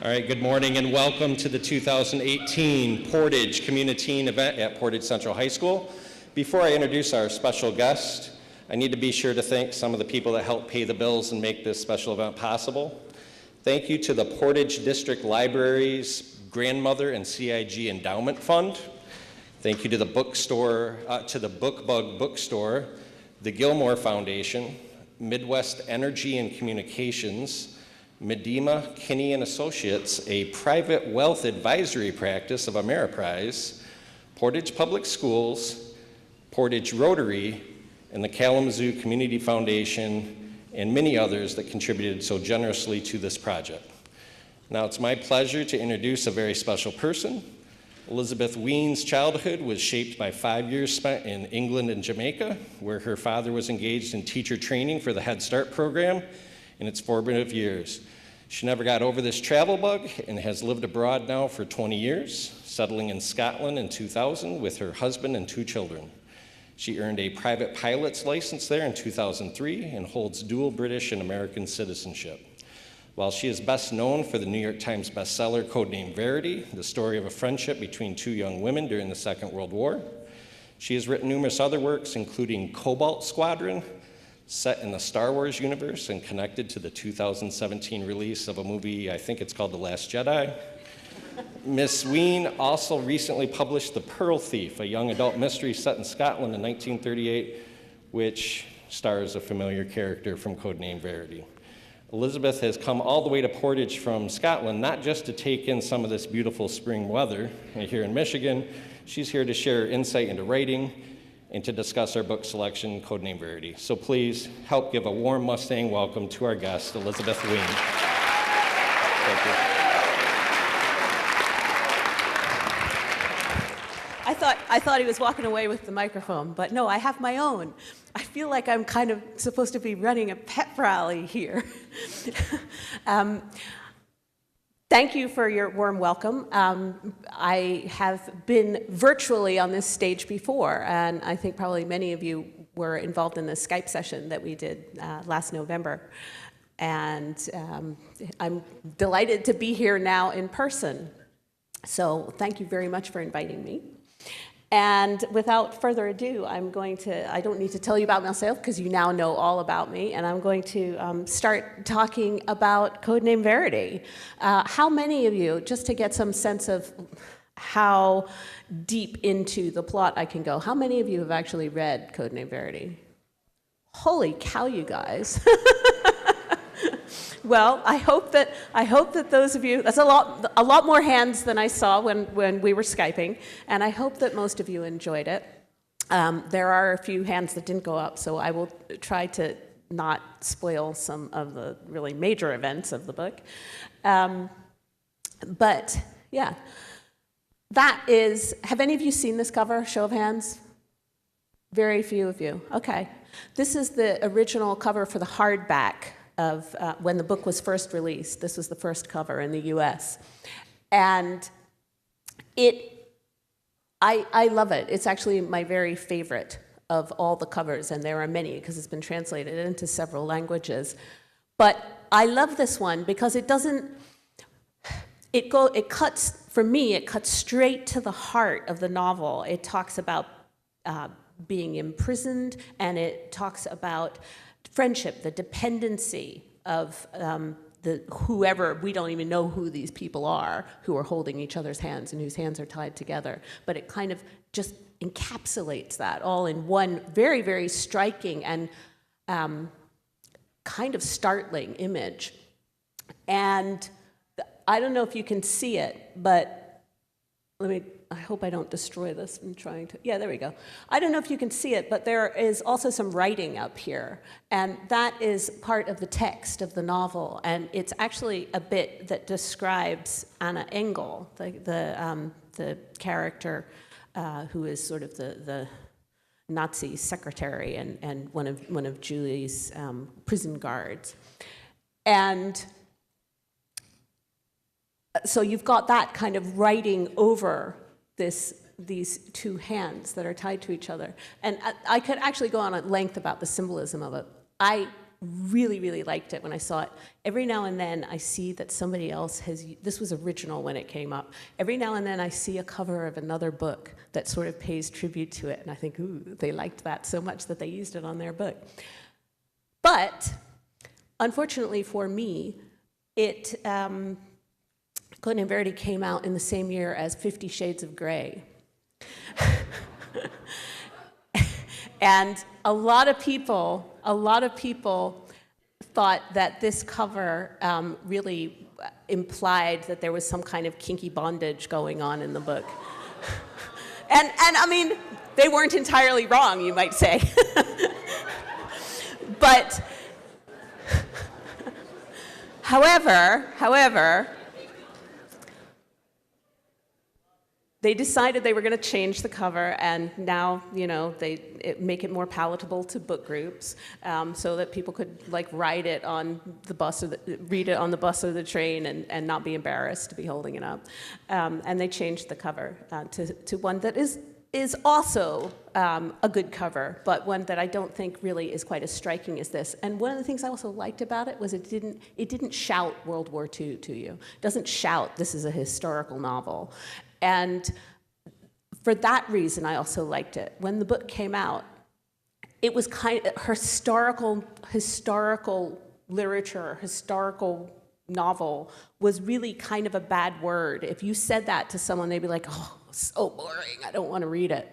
All right, good morning and welcome to the 2018 Portage CommuniTEEN event at Portage Central High School. Before I introduce our special guest, I need to be sure to thank some of the people that helped pay the bills and make this special event possible. Thank you to the Portage District Library's Grandmother and CIG Endowment Fund. Thank you to the bookstore, to the Bookbug Bookstore, the Gilmore Foundation, Midwest Energy and Communications, Medema, Kinney and Associates, a private wealth advisory practice of Ameriprise, Portage Public Schools, Portage Rotary, and the Kalamazoo Community Foundation, and many others that contributed so generously to this project. Now it's my pleasure to introduce a very special person. Elizabeth Wein's childhood was shaped by 5 years spent in England and Jamaica, where her father was engaged in teacher training for the Head Start program in its formative years. She never got over this travel bug and has lived abroad now for 20 years, settling in Scotland in 2000 with her husband and 2 children. She earned a private pilot's license there in 2003 and holds dual British and American citizenship. While she is best known for the New York Times bestseller Name Verity, the story of a friendship between 2 young women during the Second World War, she has written numerous other works, including Cobalt Squadron, set in the Star Wars universe and connected to the 2017 release of a movie, I think it's called The Last Jedi. Miss Wein also recently published The Pearl Thief, a young adult mystery set in Scotland in 1938, which stars a familiar character from Codename Verity. Elizabeth has come all the way to Portage from Scotland, not just to take in some of this beautiful spring weather here in Michigan. She's here to share insight into writing and to discuss our book selection, Codename Verity. So please help give a warm Mustang welcome to our guest, Elizabeth Wein. Thank you. I thought he was walking away with the microphone, but no, I have my own. I feel like I'm kind of supposed to be running a pep rally here. Thank you for your warm welcome. I have been virtually on this stage before, and I think probably many of you were involved in the Skype session that we did last November. And I'm delighted to be here now in person. So thank you very much for inviting me. And without further ado, I don't need to tell you about myself because you now know all about me, and I'm going to start talking about Codename Verity. How many of you, just to get some sense of how deep into the plot I can go, how many of you have actually read Codename Verity? Holy cow, you guys. Well, I hope that those of you, that's a lot more hands than I saw when we were Skyping, and I hope that most of you enjoyed it. There are a few hands that didn't go up, so I will try to not spoil some of the really major events of the book. But yeah, have any of you seen this cover? Show of hands? Very few of you. Okay. This is the original cover for the hardback of when the book was first released. This was the first cover in the US. And I love it. It's actually my very favorite of all the covers, and there are many because it's been translated into several languages. But I love this one because it cuts straight to the heart of the novel. It talks about being imprisoned, and it talks about friendship, the dependency of whoever, we don't even know who these people are, who are holding each other's hands and whose hands are tied together. But it kind of just encapsulates that all in one very, very striking and kind of startling image. And I don't know if you can see it, but I hope I don't destroy this. I'm trying to, yeah, there we go. I don't know if you can see it, but there is also some writing up here, and that is part of the text of the novel, and it's actually a bit that describes Anna Engel, the character who is sort of the Nazi secretary and one of Julie's prison guards. And so you've got that kind of writing over these 2 hands that are tied to each other. And I could actually go on at length about the symbolism of it. I really, really liked it when I saw it. Every now and then I see that somebody else has, this was original when it came up. Every now and then I see a cover of another book that sort of pays tribute to it, and I think, ooh, they liked that so much that they used it on their book. But unfortunately for me, Name Verity came out in the same year as 50 Shades of Grey. And a lot of people thought that this cover really implied that there was some kind of kinky bondage going on in the book. And I mean, they weren't entirely wrong, you might say. But however, they decided they were going to change the cover, and now, you know, make it more palatable to book groups, so that people could like ride it on the bus or read it on the bus or the train, and not be embarrassed to be holding it up. And they changed the cover to one that is also a good cover, but one that I don't think really is quite as striking as this. And one of the things I also liked about it was it didn't shout World War II to you. It doesn't shout, this is a historical novel. And for that reason, I also liked it. When the book came out, it was kind of historical literature, historical novel was really kind of a bad word. If you said that to someone, they'd be like, oh, so boring, I don't want to read it.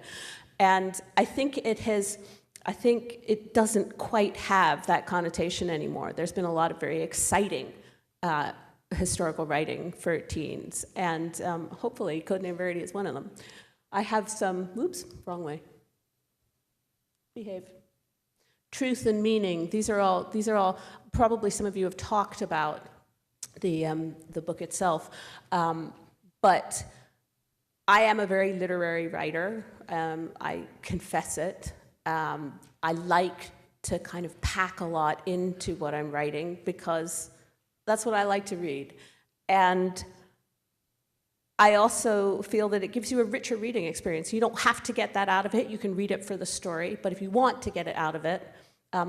And I think it doesn't quite have that connotation anymore. There's been a lot of very exciting historical writing for teens, and hopefully Codename Verity is one of them. I have some, oops, wrong way. Behave. Truth and meaning. These are all. Probably some of you have talked about the book itself, but I am a very literary writer. I confess it. I like to kind of pack a lot into what I'm writing because that's what I like to read. And I also feel that it gives you a richer reading experience. You don't have to get that out of it. You can read it for the story, but if you want to get it out of it,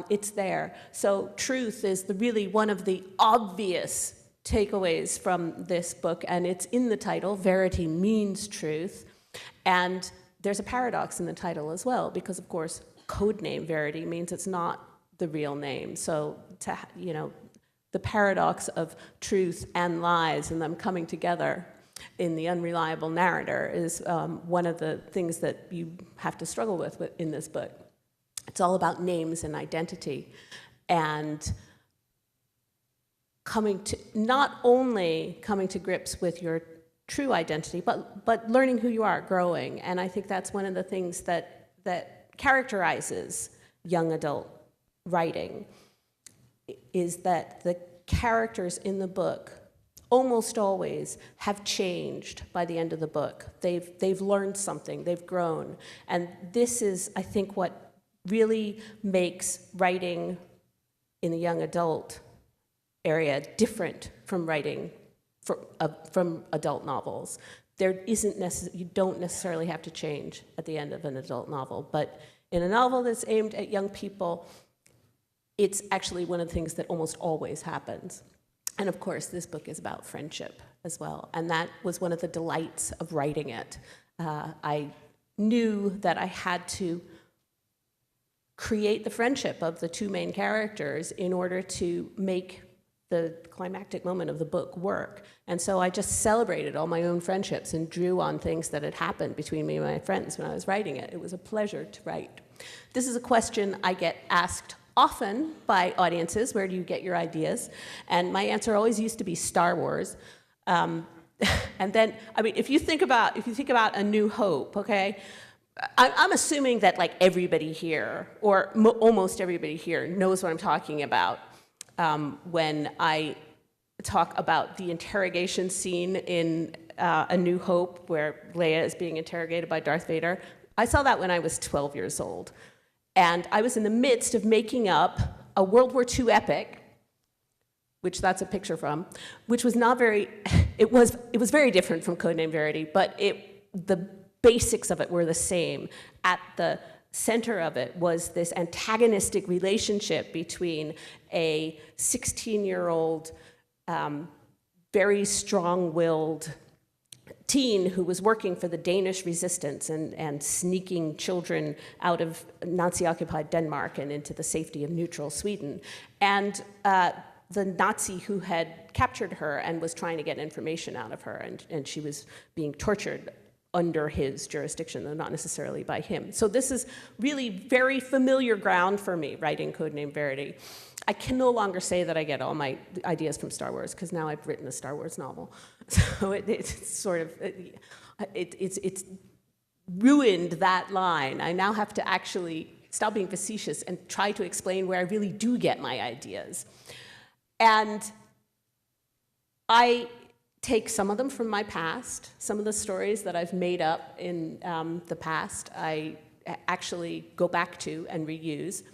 it's there. So truth is really one of the obvious takeaways from this book, and it's in the title. Verity means truth. And there's a paradox in the title as well, because of course, codename Verity means it's not the real name. So, the paradox of truth and lies and them coming together in the unreliable narrator is one of the things that you have to struggle with in this book. It's all about names and identity, and not only coming to grips with your true identity, but learning who you are, growing. And I think that's one of the things that characterizes young adult writing, is that the characters in the book almost always have changed by the end of the book. They've learned something, they've grown. And this is, I think, what really makes writing in the young adult area different from writing from adult novels. You don't necessarily have to change at the end of an adult novel, but in a novel that's aimed at young people, it's actually one of the things that almost always happens. And of course, this book is about friendship as well, and that was one of the delights of writing it. I knew that I had to create the friendship of the two main characters in order to make the climactic moment of the book work. And so I just celebrated all my own friendships and drew on things that had happened between me and my friends when I was writing it. It was a pleasure to write. This is a question I get asked often by audiences: where do you get your ideas? And my answer always used to be Star Wars. And then, I mean, if you think about A New Hope, okay, I'm assuming that like everybody here, or almost everybody here, knows what I'm talking about when I talk about the interrogation scene in A New Hope, where Leia is being interrogated by Darth Vader. I saw that when I was 12 years old. And I was in the midst of making up a World War II epic, which that's a picture from, which was not very, it was very different from Codename Verity, but the basics of it were the same. At the center of it was this antagonistic relationship between a 16-year-old, very strong-willed teen who was working for the Danish resistance and sneaking children out of Nazi-occupied Denmark and into the safety of neutral Sweden, and the Nazi who had captured her and was trying to get information out of her, and she was being tortured under his jurisdiction, though not necessarily by him. So this is really very familiar ground for me, writing Codename Verity. I can no longer say that I get all my ideas from Star Wars, because now I've written a Star Wars novel. So it's sort of, it's ruined that line. I now have to actually stop being facetious and try to explain where I really do get my ideas. And I take some of them from my past, some of the stories that I've made up in the past, I actually go back to and reuse.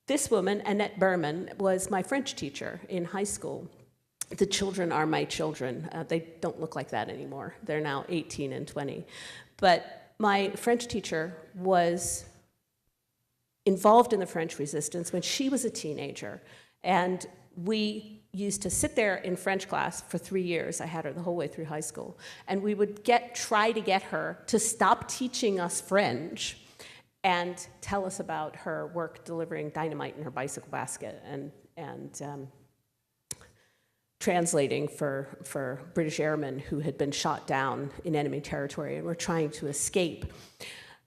This woman, Annette Berman, was my French teacher in high school. The children are my children. They don't look like that anymore. They're now 18 and 20. But my French teacher was involved in the French resistance when she was a teenager. And we used to sit there in French class for 3 years. I had her the whole way through high school. And we would try to get her to stop teaching us French and tell us about her work delivering dynamite in her bicycle basket and translating for British airmen who had been shot down in enemy territory and were trying to escape.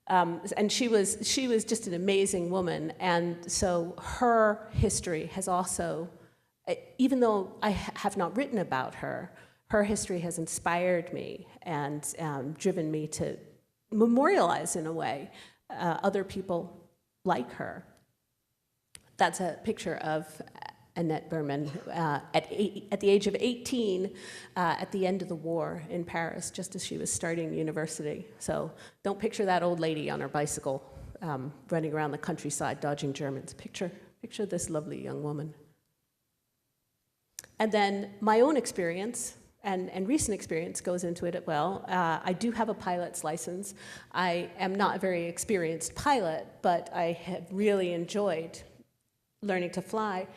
And she was just an amazing woman. And so her history has also, even though I have not written about her, her history has inspired me and driven me to memorialize, in a way, other people like her. That's a picture of Annette Berman at the age of 18 at the end of the war in Paris, just as she was starting university. So don't picture that old lady on her bicycle running around the countryside dodging Germans. Picture this lovely young woman. And then my own experience and recent experience goes into it as well. I do have a pilot's license. I am not a very experienced pilot, but I have really enjoyed learning to fly,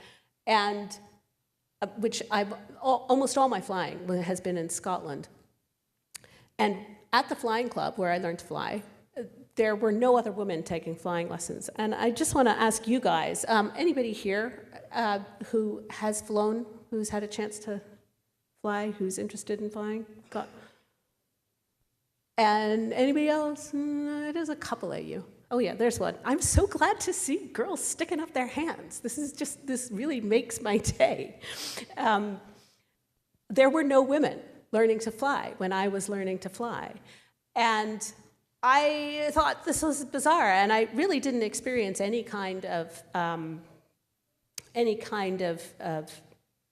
and which almost all my flying has been in Scotland. And at the flying club where I learned to fly, there were no other women taking flying lessons. And I just want to ask you guys, anybody here who has flown, who's had a chance to fly, who's interested in flying? And anybody else? There's a couple of you. Oh yeah, there's one. I'm so glad to see girls sticking up their hands. This really makes my day. There were no women learning to fly when I was learning to fly. And I thought this was bizarre, and I really didn't experience any kind of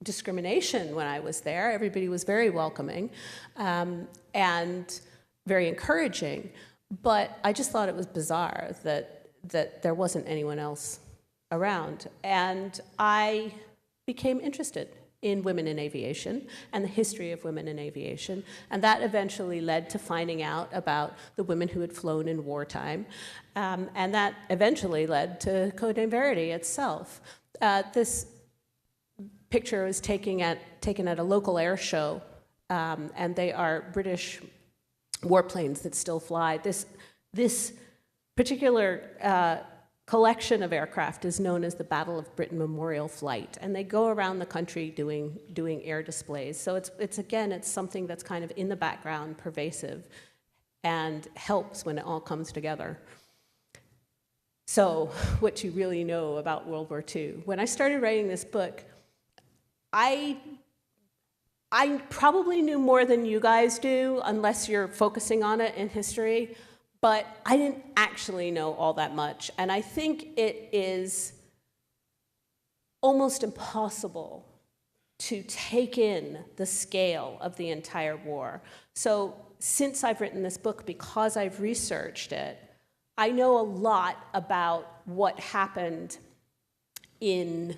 discrimination when I was there. Everybody was very welcoming and very encouraging. But I just thought it was bizarre that there wasn't anyone else around. And I became interested in women in aviation and the history of women in aviation. And that eventually led to finding out about the women who had flown in wartime. And that eventually led to Codename Verity itself. This picture was taken at a local air show, and they are British warplanes that still fly. This particular collection of aircraft is known as the Battle of Britain Memorial Flight, and they go around the country doing air displays. So it's something that's kind of in the background, pervasive, and helps when it all comes together. So what you really know about World War II. When I started writing this book, I probably knew more than you guys do, unless you're focusing on it in history, but I didn't actually know all that much. And I think it is almost impossible to take in the scale of the entire war. So since I've written this book, because I've researched it, I know a lot about what happened in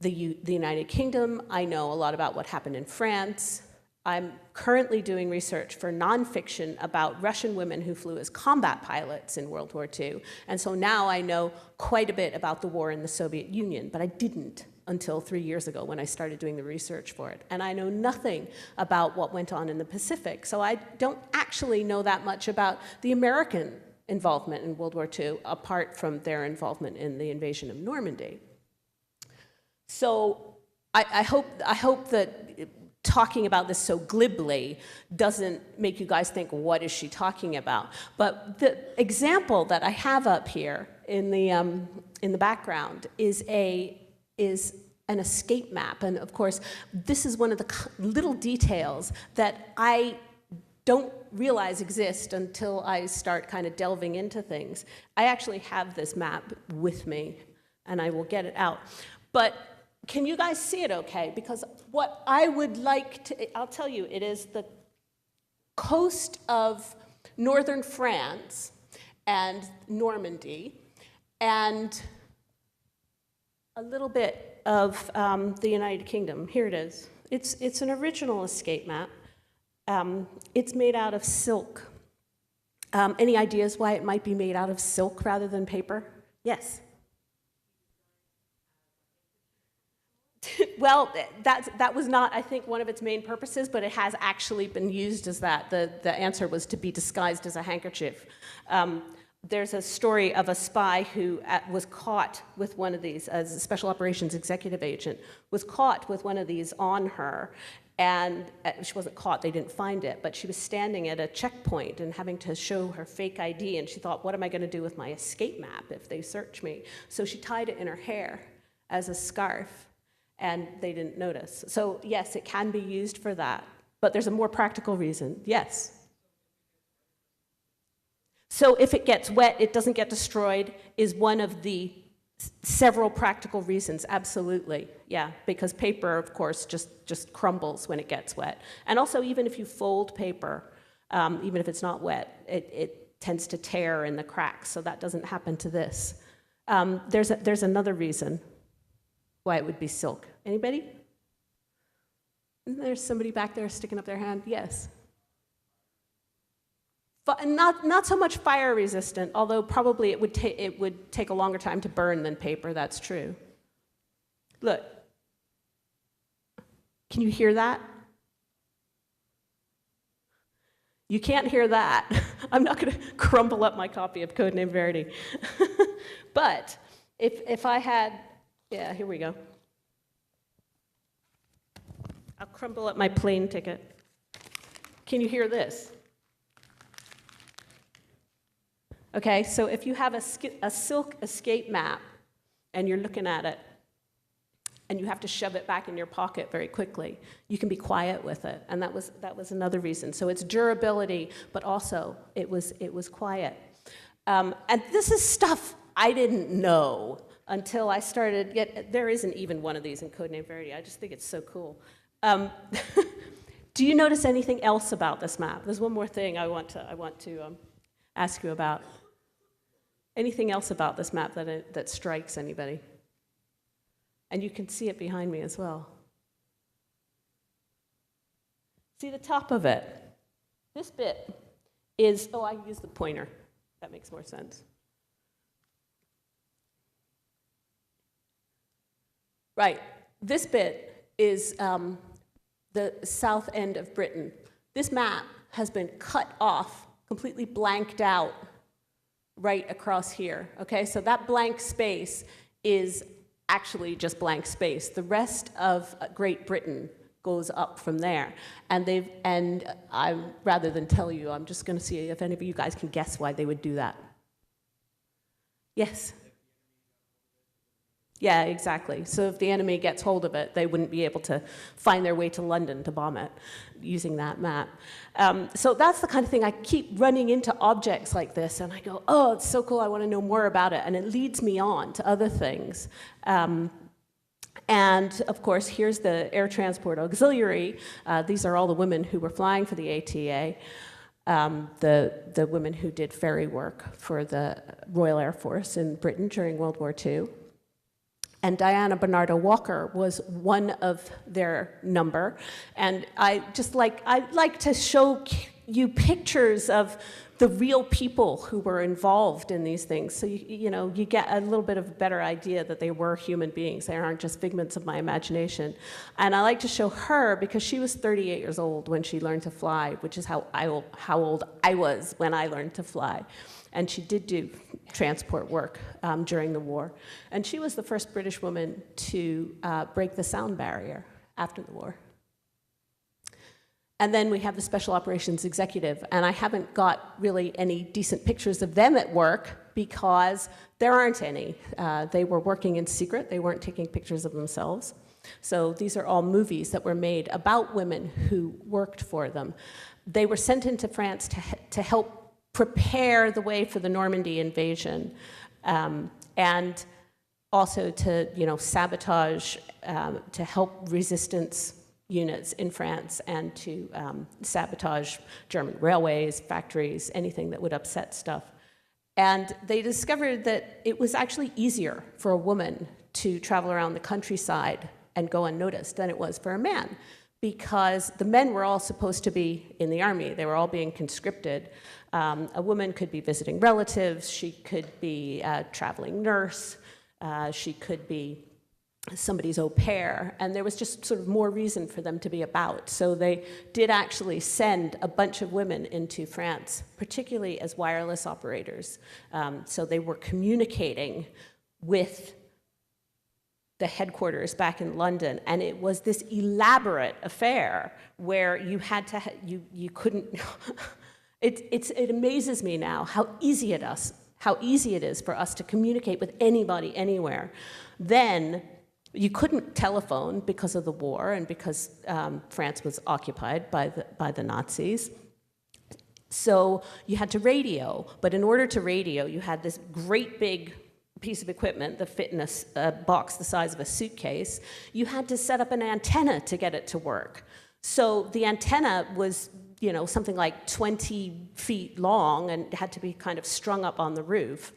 the United Kingdom. I know a lot about what happened in France. I'm currently doing research for nonfiction about Russian women who flew as combat pilots in World War II. And so now I know quite a bit about the war in the Soviet Union, but I didn't until 3 years ago when I started doing the research for it. And I know nothing about what went on in the Pacific. So I don't actually know that much about the American involvement in World War II, apart from their involvement in the invasion of Normandy. So I hope that talking about this so glibly doesn't make you guys think, what is she talking about? But the example that I have up here in the background is an escape map. And of course, this is one of the little details that I don't realize exist until I start kind of delving into things. I actually have this map with me, and I will get it out. But can you guys see it okay? Because what I would like to, I'll tell you, it is the coast of northern France and Normandy, and a little bit of the United Kingdom. Here it is. It's an original escape map. It's made out of silk. Any ideas why it might be made out of silk rather than paper? Yes? Well, that was not, I think, one of its main purposes, but it has actually been used as that. The answer was to be disguised as a handkerchief. There's a story of a spy who was caught with one of these, as a special operations executive agent, was caught with one of these on her, and she wasn't caught, they didn't find it, but she was standing at a checkpoint and having to show her fake ID, and she thought, what am I going to do with my escape map if they search me? So she tied it in her hair as a scarf, and they didn't notice. So yes, it can be used for that, but there's a more practical reason. Yes? So if it gets wet, it doesn't get destroyed, is one of the several practical reasons, absolutely. Yeah, because paper, of course, just crumbles when it gets wet. And also, even if you fold paper, even if it's not wet, it tends to tear in the cracks, so that doesn't happen to this. There's another reason why it would be silk. Anybody? There's somebody back there sticking up their hand. Yes. Not so much fire resistant, although probably it would take a longer time to burn than paper, that's true. Look. Can you hear that? You can't hear that. I'm not going to crumble up my copy of Name Verity. But if I had, yeah, here we go. I'll crumble up my plane ticket. Can you hear this? Okay, so if you have a silk escape map and you're looking at it and you have to shove it back in your pocket very quickly, you can be quiet with it, and that was another reason. So it's durability, but also it was quiet. And this is stuff I didn't know until I started. There isn't even one of these in Codename Verity. I just think it's so cool. Do you notice anything else about this map? There's one more thing I want to ask you about. Anything else about this map that strikes anybody? And you can see it behind me as well. See the top of it? This bit is, oh, I use the pointer. That makes more sense. Right, this bit is the south end of Britain. This map has been cut off, completely blanked out right across here, okay? So that blank space is actually just blank space. The rest of Great Britain goes up from there. And rather than tell you, I'm just gonna see if any of you guys can guess why they would do that. Yes? Yeah, exactly. So if the enemy gets hold of it, they wouldn't be able to find their way to London to bomb it using that map. So that's the kind of thing, I keep running into objects like this, and I go, oh, it's so cool, I want to know more about it, and it leads me on to other things. And of course, here's the Air Transport Auxiliary. These are all the women who were flying for the ATA, the women who did ferry work for the Royal Air Force in Britain during World War II. And Diana Bernardo Walker was one of their number. And I like to show you pictures of the real people who were involved in these things. So you get a little bit of a better idea that they were human beings. They aren't just figments of my imagination. And I like to show her because she was 38 years old when she learned to fly, which is how old I was when I learned to fly. And she did do transport work during the war. And she was the first British woman to break the sound barrier after the war. And then we have the Special Operations Executive, and I haven't got really any decent pictures of them at work because there aren't any. They were working in secret. They weren't taking pictures of themselves. So these are all movies that were made about women who worked for them. They were sent into France to help prepare the way for the Normandy invasion, and also to sabotage, to help resistance units in France, and to sabotage German railways, factories, anything that would upset stuff. And they discovered that it was actually easier for a woman to travel around the countryside and go unnoticed than it was for a man, because the men were all supposed to be in the army. They were all being conscripted. A woman could be visiting relatives, she could be a traveling nurse, she could be somebody's au pair, and there was just sort of more reason for them to be about. So they did actually send a bunch of women into France, particularly as wireless operators. So they were communicating with the headquarters back in London, and it was this elaborate affair where you had to, you couldn't, it amazes me now how easy it is for us to communicate with anybody anywhere. Then you couldn't telephone because of the war and because France was occupied by the Nazis. So you had to radio, but in order to radio, you had this great big piece of equipment that fit in a box the size of a suitcase. You had to set up an antenna to get it to work. So the antenna was, something like 20 feet long and had to be kind of strung up on the roof.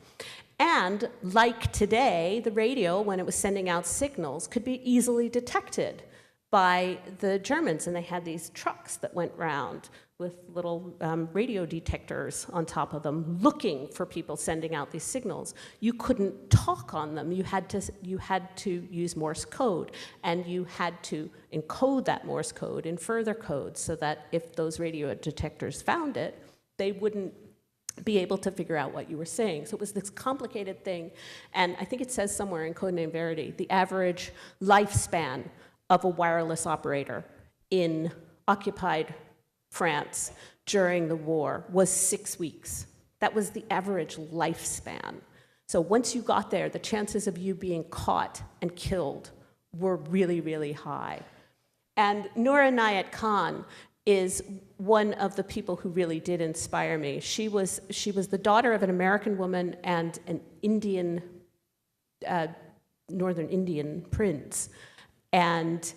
And like today, the radio, when it was sending out signals, could be easily detected by the Germans. And they had these trucks that went round with little radio detectors on top of them, looking for people sending out these signals. You couldn't talk on them. You had to use Morse code, and you had to encode that Morse code in further codes so that if those radio detectors found it, they wouldn't be able to figure out what you were saying. So it was this complicated thing. And I think it says somewhere in Name Verity, the average lifespan of a wireless operator in occupied France during the war was 6 weeks. That was the average lifespan. So once you got there, the chances of you being caught and killed were really, really high. And Noura Nayat Khan is one of the people who really did inspire me. She was the daughter of an American woman and an Indian, Northern Indian prince. And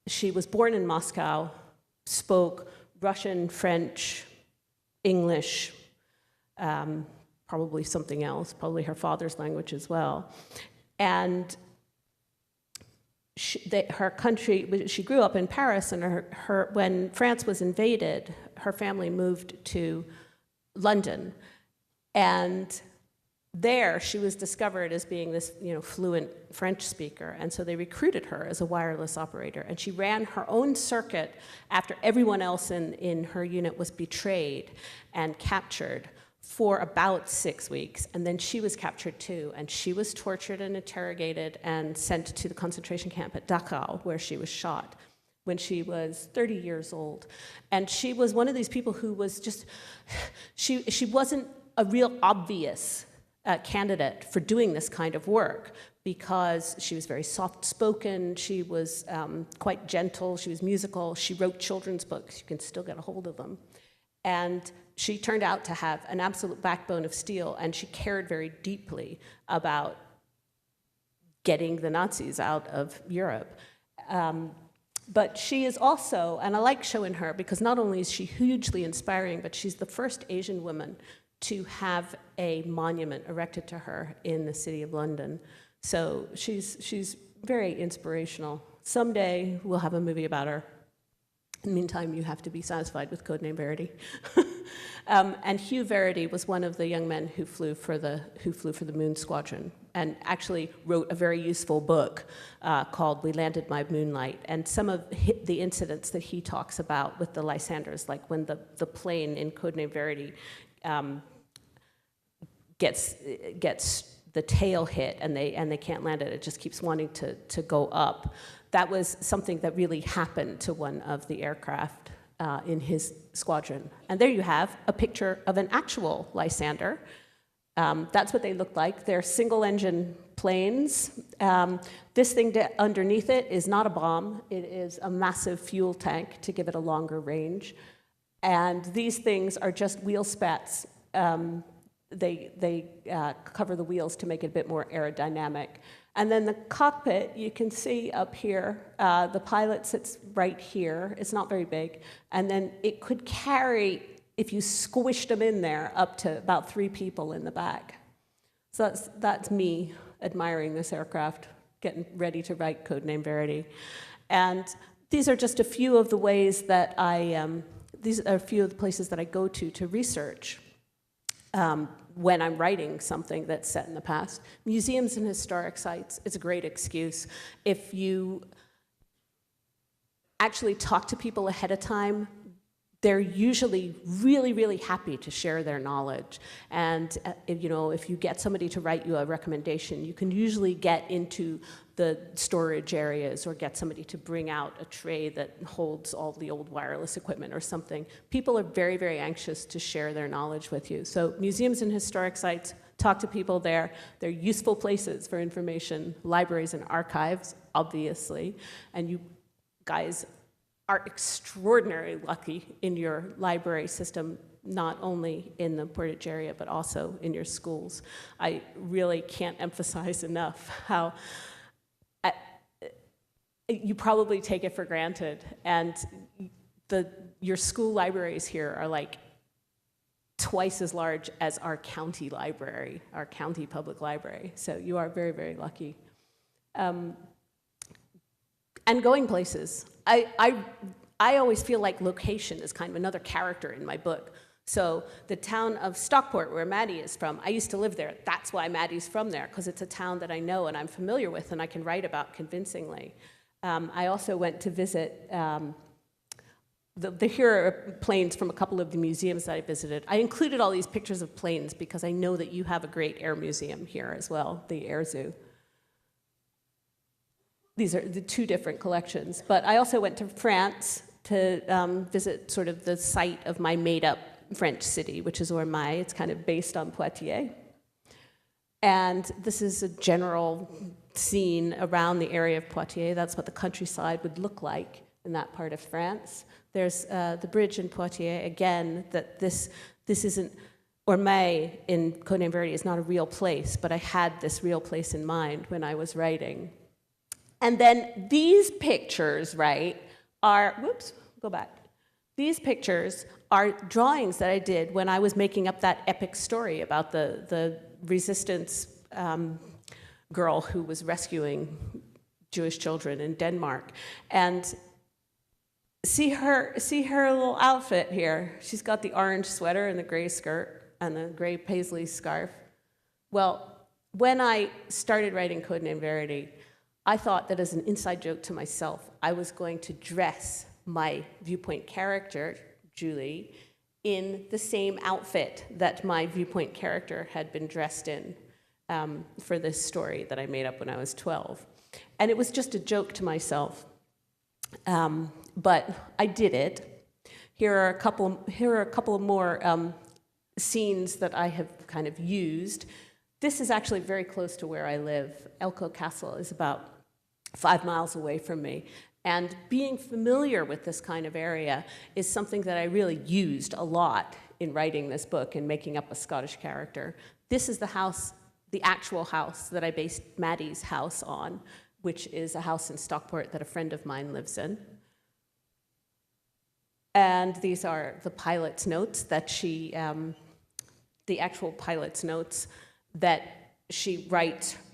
she was born in Moscow, spoke Russian, French, English, probably something else, probably her father's language as well. And her country, she grew up in Paris, and when France was invaded, her family moved to London. And there, she was discovered as being this fluent French speaker, and so they recruited her as a wireless operator. And she ran her own circuit after everyone else in her unit was betrayed and captured for about 6 weeks, and then she was captured too, and she was tortured and interrogated and sent to the concentration camp at Dachau, where she was shot when she was 30 years old. And she was one of these people who was just, she wasn't a real obvious candidate for doing this kind of work, because she was very soft-spoken, she was quite gentle, she was musical, she wrote children's books, you can still get a hold of them. And she turned out to have an absolute backbone of steel, and she cared very deeply about getting the Nazis out of Europe. But she is also, and I like showing her because not only is she hugely inspiring, but she's the first Asian woman to have a monument erected to her in the City of London. So she's very inspirational. Someday we'll have a movie about her. In the meantime, you have to be satisfied with Codename Verity. And Hugh Verity was one of the young men who flew for the Moon Squadron, and actually wrote a very useful book called "We Landed by Moonlight." And some of the incidents that he talks about with the Lysanders, like when the plane in Codename Verity gets the tail hit and they can't land it. It just keeps wanting to go up. That was something that really happened to one of the aircraft in his squadron. And there you have a picture of an actual Lysander. That's what they look like. They're single-engine planes. This thing underneath it is not a bomb. It is a massive fuel tank to give it a longer range. And these things are just wheel spats. They cover the wheels to make it a bit more aerodynamic. And then the cockpit, you can see up here, the pilot sits right here. It's not very big. And then it could carry, if you squished them in there, up to about 3 people in the back. So that's me admiring this aircraft, getting ready to write Codename Verity. And these are just a few of the ways that these are a few of the places that I go to research. When I'm writing something that's set in the past. Museums and historic sites is a great excuse. If you actually talk to people ahead of time, they're usually really, really happy to share their knowledge. And if you get somebody to write you a recommendation, you can usually get into the storage areas or get somebody to bring out a tray that holds all the old wireless equipment or something. People are very, very anxious to share their knowledge with you. So museums and historic sites, talk to people there. They're useful places for information. Libraries and archives, obviously. And you guys are extraordinarily lucky in your library system, not only in the Portage area, but also in your schools. I really can't emphasize enough how you probably take it for granted, and your school libraries here are like twice as large as our county library, our county public library. So you are very, very lucky. And going places. I always feel like location is kind of another character in my book. So the town of Stockport, where Maddie is from, I used to live there. That's why Maddie's from there, because it's a town that I know and I'm familiar with and I can write about convincingly. I also went to visit, here are planes from a couple of the museums that I visited. I included all these pictures of planes because I know that you have a great air museum here as well, the Air Zoo. These are the 2 different collections. But I also went to France to visit sort of the site of my made-up French city, which is Ormaille. It's kind of based on Poitiers. And this is a general scene around the area of Poitiers. That's what the countryside would look like in that part of France. There's the bridge in Poitiers. Again, that this isn't, Ormaille in Codename Verity is not a real place, but I had this real place in mind when I was writing. And then these pictures, right, are, whoops, go back. These pictures are drawings that I did when I was making up that epic story about the resistance girl who was rescuing Jewish children in Denmark. And see her little outfit here. She's got the orange sweater and the gray skirt and the gray paisley scarf. Well, when I started writing Codename Verity, I thought that as an inside joke to myself, I was going to dress my viewpoint character, Julie, in the same outfit that my viewpoint character had been dressed in for this story that I made up when I was 12. And it was just a joke to myself. But I did it. Here are a couple of more scenes that I have kind of used. This is actually very close to where I live. Elko Castle is about 5 miles away from me. And being familiar with this kind of area is something that I really used a lot in writing this book and making up a Scottish character. This is the house, the actual house that I based Maddie's house on, which is a house in Stockport that a friend of mine lives in. And these are the pilot's notes that the actual pilot's notes that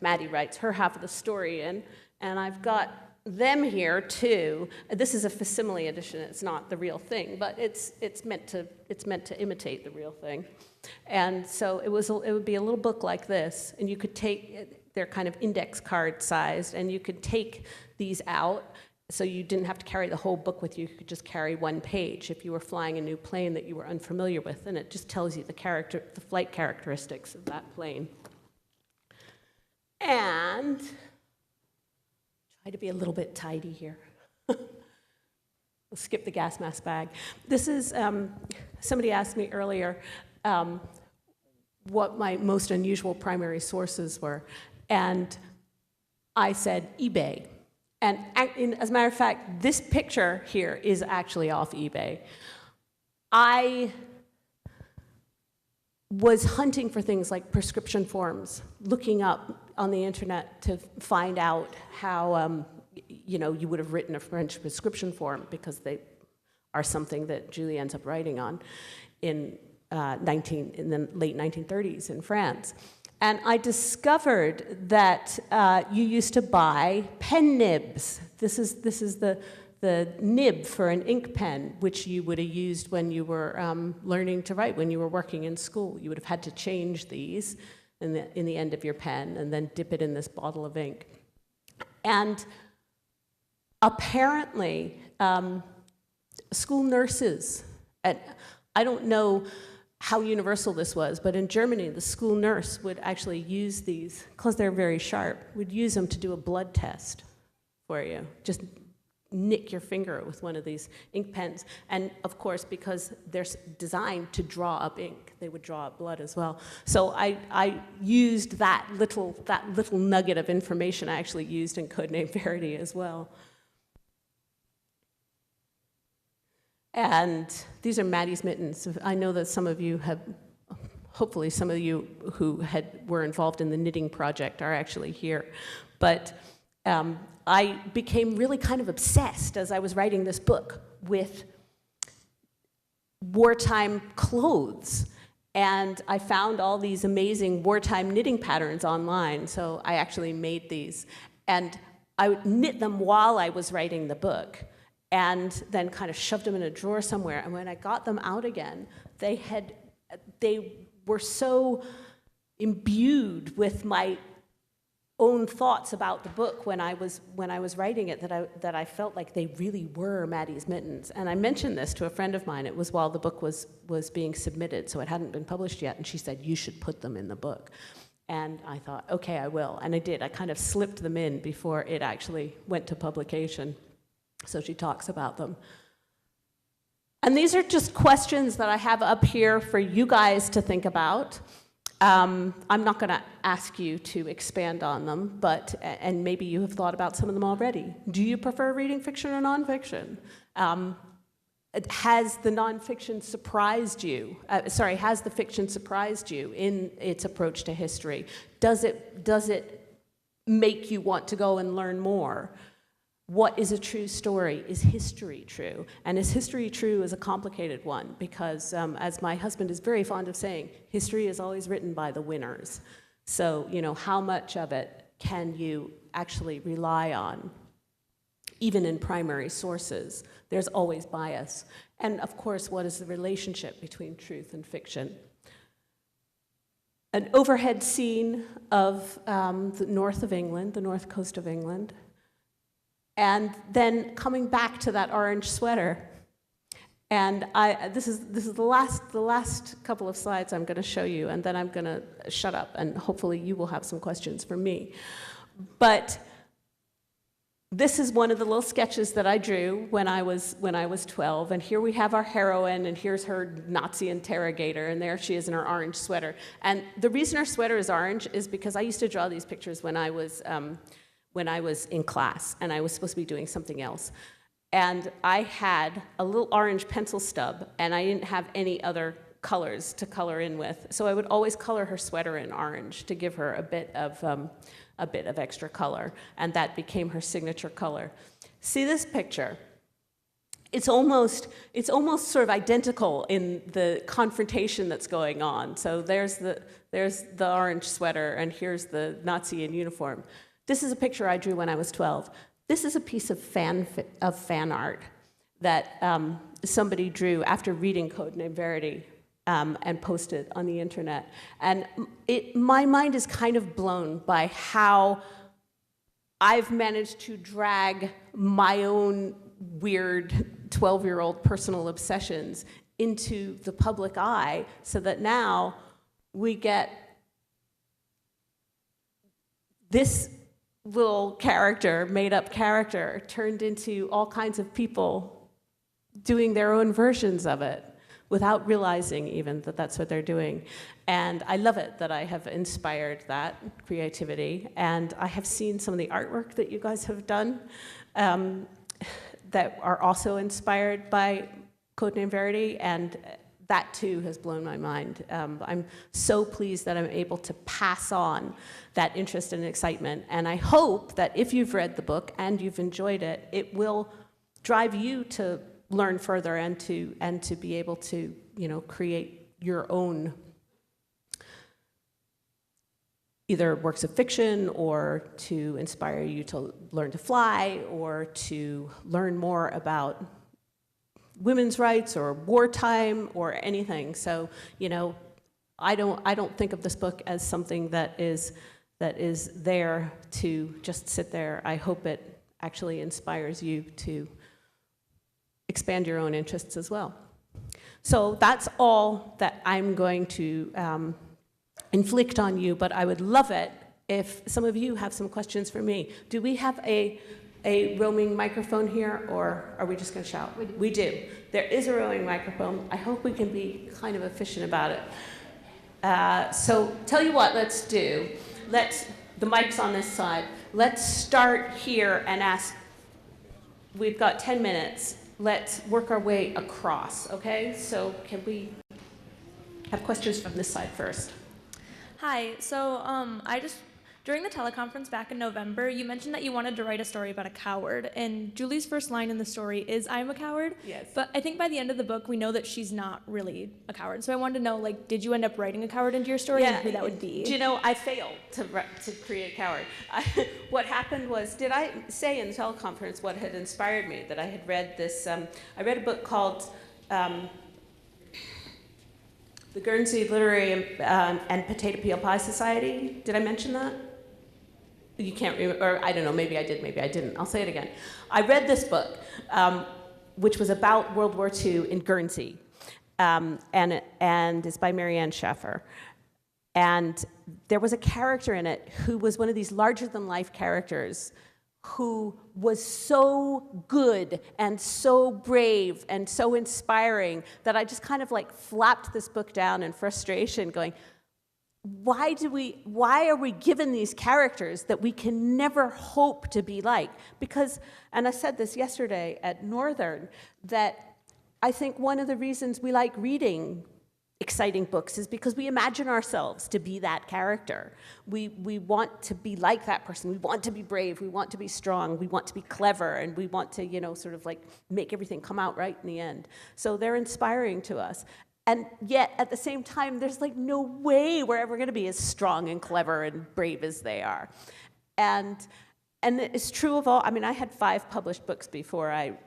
Maddie writes her half of the story in, and I've got them here too. This is a facsimile edition. It's not the real thing, but it's meant to imitate the real thing. And so it would be a little book like this, and you could they're kind of index card sized, and you could take these out, so you didn't have to carry the whole book with you. You could just carry one page if you were flying a new plane that you were unfamiliar with, and it just tells you the flight characteristics of that plane. And try to be a little bit tidy here. We'll skip the gas mask bag. This is, somebody asked me earlier what my most unusual primary sources were, and I said eBay. And as a matter of fact, this picture here is actually off eBay. I was hunting for things like prescription forms, looking up on the internet to find out how you would have written a French prescription form, because they are something that Julie ends up writing on in the late 1930s in France. And I discovered that you used to buy pen nibs. This is the nib for an ink pen, which you would have used when you were learning to write, when you were working in school. You would have had to change these in the end of your pen and then dip it in this bottle of ink. And apparently, school nurses, and I don't know how universal this was, but in Germany, the school nurse would actually use these, because they're very sharp, would use them to do a blood test for you. Just nick your finger with one of these ink pens. And of course, because they're designed to draw up ink, they would draw up blood as well. So I used that little nugget of information I actually used in Name Verity as well. And these are Maddie's mittens. I know that some of you have, hopefully some of you who were involved in the knitting project are actually here. But I became really kind of obsessed as I was writing this book with wartime clothes. And I found all these amazing wartime knitting patterns online, so I actually made these. And I would knit them while I was writing the book, and then kind of shoved them in a drawer somewhere. And when I got them out again, they were so imbued with my own thoughts about the book when I was writing it that I felt like they really were Maddie's mittens. And I mentioned this to a friend of mine. It was while the book was being submitted, so it hadn't been published yet, and she said, "You should put them in the book." And I thought, okay, I will. And I did. I kind of slipped them in before it actually went to publication. So she talks about them. And these are just questions that I have up here for you guys to think about. I'm not going to ask you to expand on them, and maybe you have thought about some of them already. Do you prefer reading fiction or nonfiction? Has the nonfiction surprised you? Has the fiction surprised you in its approach to history? Does it make you want to go and learn more? What is a true story? Is history true? And is history true is a complicated one, because as my husband is very fond of saying, history is always written by the winners. So, how much of it can you actually rely on? Even in primary sources, there's always bias. And of course, what is the relationship between truth and fiction? An overhead scene of the north of England, the north coast of England, and then coming back to that orange sweater. And this is the last couple of slides I'm going to show you, and then I'm going to shut up, and hopefully you will have some questions for me. But this is one of the little sketches that I drew when I was 12, and here we have our heroine, and here's her Nazi interrogator, and there she is in her orange sweater. And the reason her sweater is orange is because I used to draw these pictures when I was in class, and I was supposed to be doing something else. And I had a little orange pencil stub, and I didn't have any other colors to color in with. So I would always color her sweater in orange to give her a bit of extra color, and that became her signature color. See this picture? it's almost sort of identical in the confrontation that's going on. So there's the orange sweater, and here's the Nazi in uniform. This is a picture I drew when I was 12. This is a piece of fan art that somebody drew after reading Codename Verity and posted on the internet. And my mind is kind of blown by how I've managed to drag my own weird 12-year-old personal obsessions into the public eye, so that now we get this little character, made-up character, turned into all kinds of people doing their own versions of it without realizing even that that's what they're doing. And I love it that I have inspired that creativity, and I have seen some of the artwork that you guys have done that are also inspired by Codename Verity, and that too has blown my mind. I'm so pleased that I'm able to pass on that interest and excitement, and I hope that if you've read the book and you've enjoyed it, it will drive you to learn further and to be able to, create your own either works of fiction, or to inspire you to learn to fly, or to learn more about women's rights or wartime or anything. So, I don't think of this book as something that is there to just sit there. I hope it actually inspires you to expand your own interests as well. So that's all that I'm going to inflict on you, but I would love it if some of you have some questions for me. Do we have a roaming microphone here, or are we just going to shout? We do. There is a roaming microphone. I hope we can be kind of efficient about it. So tell you what, let's do. The mic's on this side. Let's start here and ask. We've got 10 minutes. Let's work our way across, okay? So can we have questions from this side first? Hi, so during the teleconference back in November, you mentioned that you wanted to write a story about a coward, and Julie's first line in the story is, "I'm a coward." Yes. But I think by the end of the book, we know that she's not really a coward. So I wanted to know, did you end up writing a coward into your story, and who that would be? Do you know, I failed to create a coward. What happened was, did I say in the teleconference what had inspired me? That I had read this, I read a book called The Guernsey Literary and Potato Peel Pie Society. Did I mention that? You can't remember, or I don't know, maybe I did, maybe I didn't. I'll say it again. I read this book, which was about World War II in Guernsey, and it's by Marianne Sheffer. And there was a character in it who was one of these larger-than-life characters who was so good and so brave and so inspiring that I just kind of flapped this book down in frustration, going, why are we given these characters that we can never hope to be like? Because, and I said this yesterday at Northern, that I think one of the reasons we like reading exciting books is because we imagine ourselves to be that character. We want to be like that person. We want to be brave. We want to be strong. We want to be clever. And we want to, sort of make everything come out right in the end. So they're inspiring to us. And yet, at the same time, there's no way we're ever going to be as strong and clever and brave as they are. And it's true of all. I mean, I had 5 published books before I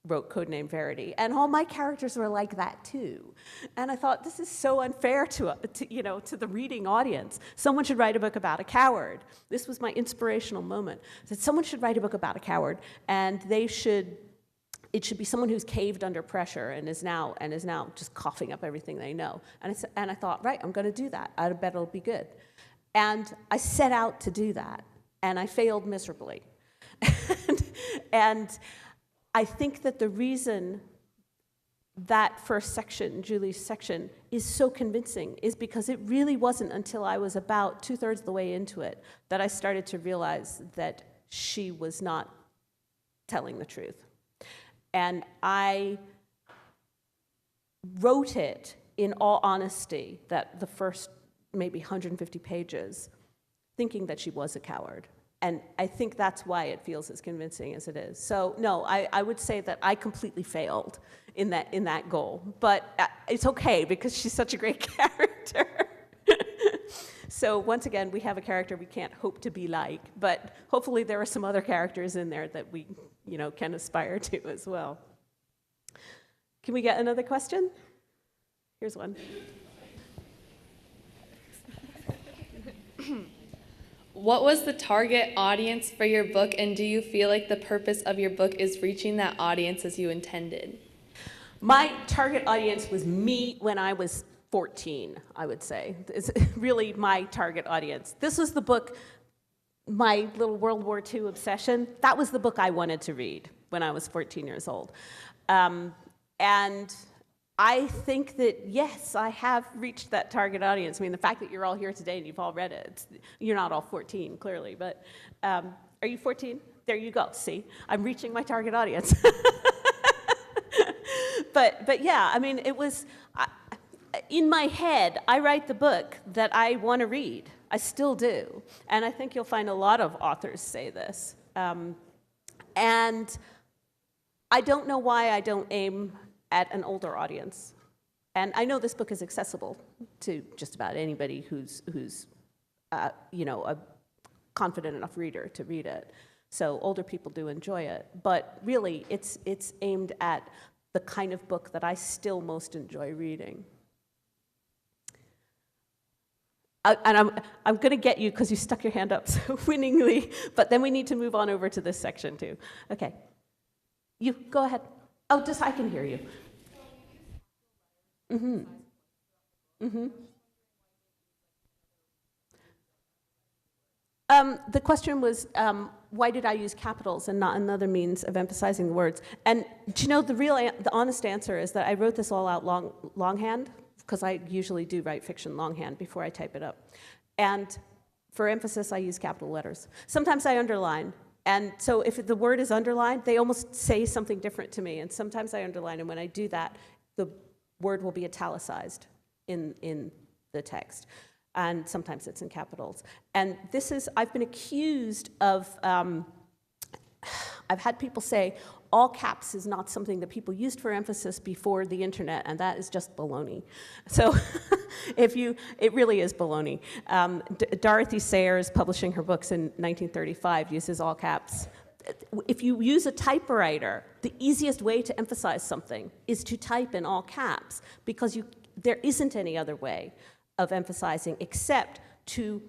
wrote Codename Verity, and all my characters were like that too. And I thought, this is so unfair to the reading audience. Someone should write a book about a coward. This was my inspirational moment. That someone should write a book about a coward, and it should be someone who's caved under pressure and is now just coughing up everything they know. And I thought, right, I'm going to do that. I bet it'll be good. And I set out to do that, and I failed miserably. and I think that the reason that first section, Julie's section, is so convincing is because it really wasn't until I was about 2/3 of the way into it that I started to realize that she was not telling the truth. And I wrote it in all honesty, that the first maybe 150 pages, thinking that she was a coward. And I think that's why it feels as convincing as it is. So no, I would say that I completely failed in that goal. But it's okay, because she's such a great character. So once again, we have a character we can't hope to be like, but hopefully there are some other characters in there that we, can aspire to as well. Can we get another question? Here's one. What was the target audience for your book, and do you feel like the purpose of your book is reaching that audience as you intended? My target audience was me when I was 14, I would say. It's really my target audience. This was the book, my little World War II obsession. That was the book I wanted to read when I was 14 years old. And I think that, yes, I have reached that target audience. I mean, the fact that you're all here today and you've all read it, you're not all 14, clearly, but are you 14? There you go, see? I'm reaching my target audience. But yeah, I mean, it was, in my head, I write the book that I want to read. I still do. And I think you'll find a lot of authors say this. And I don't know why I don't aim at an older audience. And I know this book is accessible to just about anybody who's a confident enough reader to read it. So older people do enjoy it. But really, it's aimed at the kind of book that I still most enjoy reading. And I'm going to get you because you stuck your hand up so winningly, but then we need to move on over to this section too. Okay. You, go ahead. Oh, just I can hear you. Mm-hmm. Mm-hmm. The question was, why did I use capitals and not another means of emphasizing the words? And do you know, the honest answer is that I wrote this all out longhand, because I usually do write fiction longhand before I type it up. And for emphasis, I use capital letters. Sometimes I underline. And so if the word is underlined, they almost say something different to me. And sometimes I underline, and when I do that, the word will be italicized in the text. And sometimes it's in capitals. And this is, I've been accused of, I've had people say, all caps is not something that people used for emphasis before the internet, and that is just baloney. So it really is baloney. Dorothy Sayers, publishing her books in 1935, uses all caps. If you use a typewriter, the easiest way to emphasize something is to type in all caps, because there isn't any other way of emphasizing except to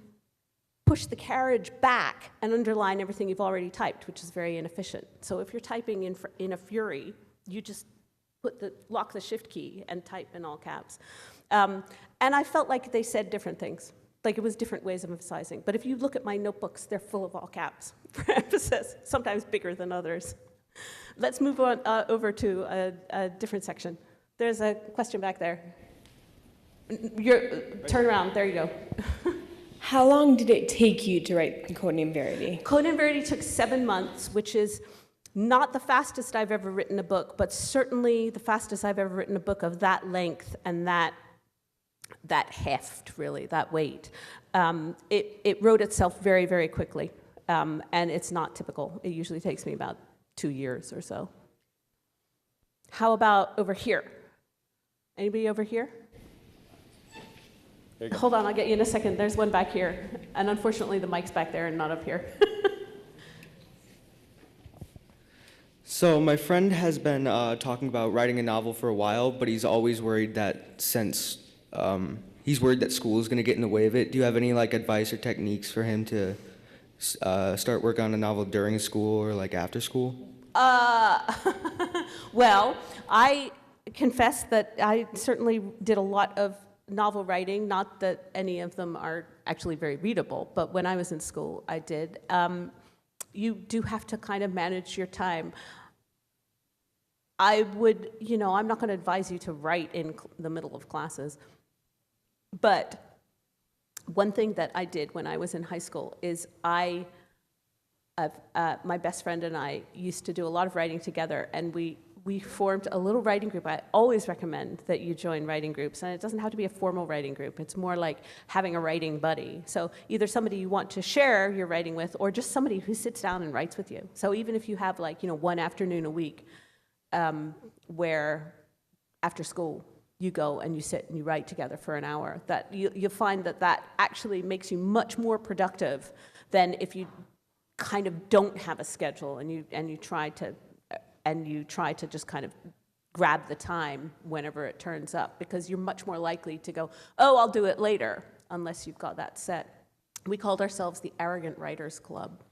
push the carriage back and underline everything you've already typed, which is very inefficient. So if you're typing in a fury, you just lock the shift key and type in all caps. And I felt like they said different things, like it was different ways of emphasizing. But if you look at my notebooks, they're full of all caps for emphasis, sometimes bigger than others. Let's move on over to a different section. There's a question back there. Turn around, there you go. How long did it take you to write Codename Verity? Codename Verity took 7 months, which is not the fastest I've ever written a book, but certainly the fastest I've ever written a book of that length and that heft, really, that weight. It wrote itself very, very quickly, and it's not typical. It usually takes me about 2 years or so. How about over here? Anybody over here? Hold on, I'll get you in a second. There's one back here. And unfortunately, the mic's back there and not up here. So my friend has been talking about writing a novel for a while, but he's always worried that he's worried that school is going to get in the way of it. Do you have any advice or techniques for him to start work on a novel during school or after school? Well, I confess that I certainly did a lot of novel writing, not that any of them are actually very readable, but when I was in school, I did. You do have to kind of manage your time. I would, I'm not going to advise you to write in the middle of classes, but one thing that I did when I was in high school is my best friend and I used to do a lot of writing together, and we we formed a little writing group. I always recommend that you join writing groups, and it doesn't have to be a formal writing group. It's more like having a writing buddy. So either somebody you want to share your writing with, or just somebody who sits down and writes with you. So even if you have like, one afternoon a week where after school you go and you sit and you write together for an hour, that you'll find that actually makes you much more productive than if you kind of don't have a schedule and you try to just kind of grab the time whenever it turns up, because you're much more likely to go, oh, I'll do it later, unless you've got that set. We called ourselves the Arrogant Writers Club.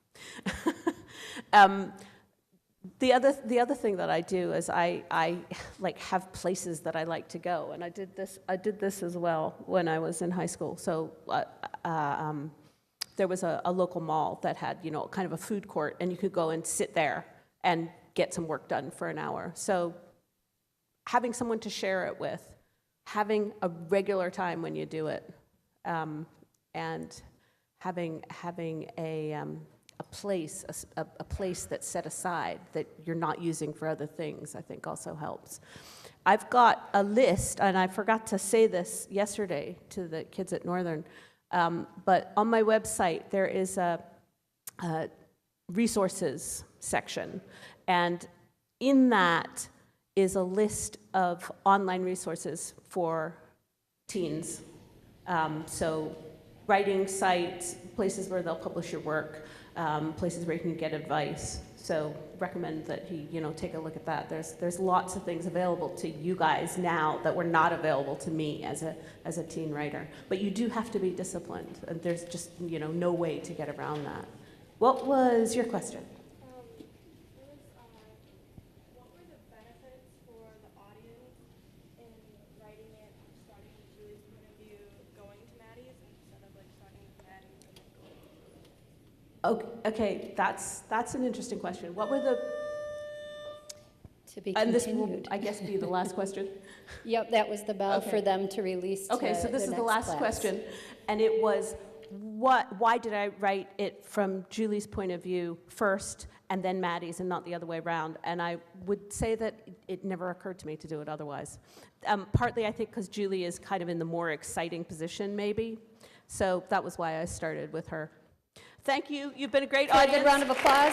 The other thing that I do is I like have places that I like to go, and I did this as well when I was in high school. So there was a local mall that had kind of a food court, and you could go and sit there and get some work done for an hour. So having someone to share it with, having a regular time when you do it, and having a place that's set aside that you're not using for other things, I think also helps. I've got a list, and I forgot to say this yesterday to the kids at Northern, but on my website there is a resources section, and in that is a list of online resources for teens. So writing sites, places where they'll publish your work, places where you can get advice. So recommend that you take a look at that. There's lots of things available to you guys now that were not available to me as a teen writer. But you do have to be disciplined, and there's just no way to get around that. What was your question? What were the benefits for the audience in writing it, starting with Julie's point of view, going to Maddie's instead of starting with Maddie's and then going? Okay, that's an interesting question. What were the? To be And this continued. will, I guess, be the last question. Yep, that was the bell Okay. for them to release to Okay, so this the is the next last class. question, and it was, why did I write it from Julie's point of view first, and then Maddie's, and not the other way around? And I would say that it never occurred to me to do it otherwise. Partly, I think, because Julie is kind of in the more exciting position, maybe. So that was why I started with her. Thank you. You've been a great Can I audience. get a round of applause?